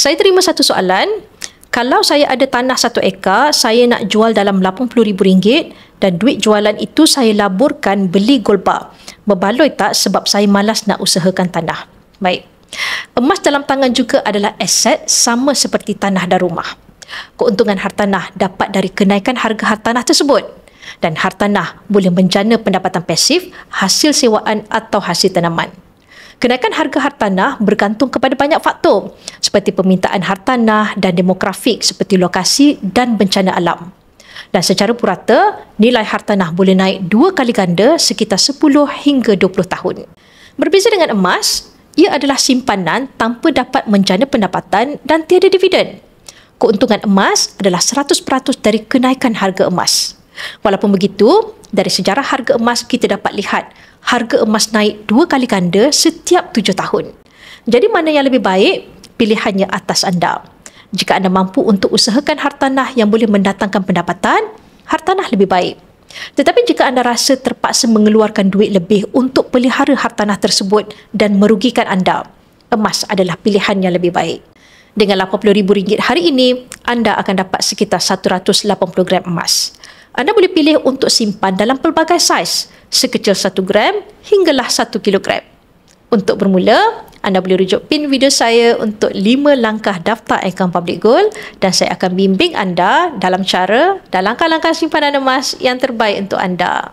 Saya terima satu soalan. Kalau saya ada tanah 1 ekar, saya nak jual dalam RM80,000 dan duit jualan itu saya laburkan beli gold bar. Berbaloi tak sebab saya malas nak usahakan tanah? Baik. Emas dalam tangan juga adalah aset sama seperti tanah dan rumah. Keuntungan hartanah dapat dari kenaikan harga hartanah tersebut. Dan hartanah boleh menjana pendapatan pasif, hasil sewaan atau hasil tanaman. Kenaikan harga hartanah bergantung kepada banyak faktor seperti permintaan hartanah dan demografik seperti lokasi dan bencana alam. Dan secara purata, nilai hartanah boleh naik 2 kali ganda sekitar 10 hingga 20 tahun. Berbeza dengan emas, ia adalah simpanan tanpa dapat menjana pendapatan dan tiada dividen. Keuntungan emas adalah 100% dari kenaikan harga emas. Walaupun begitu, dari sejarah harga emas kita dapat lihat harga emas naik 2 kali ganda setiap 7 tahun. Jadi mana yang lebih baik? Pilihannya atas anda. Jika anda mampu untuk usahakan hartanah yang boleh mendatangkan pendapatan, hartanah lebih baik. Tetapi jika anda rasa terpaksa mengeluarkan duit lebih untuk pelihara hartanah tersebut dan merugikan anda, emas adalah pilihan yang lebih baik. Dengan RM80,000 hari ini, anda akan dapat sekitar 180 gram emas. Anda boleh pilih untuk simpan dalam pelbagai saiz, sekecil 1 gram hinggalah 1 kilogram. Untuk bermula, anda boleh rujuk pin video saya untuk 5 langkah daftar akaun Public Gold dan saya akan bimbing anda dalam cara dan langkah-langkah simpanan emas yang terbaik untuk anda.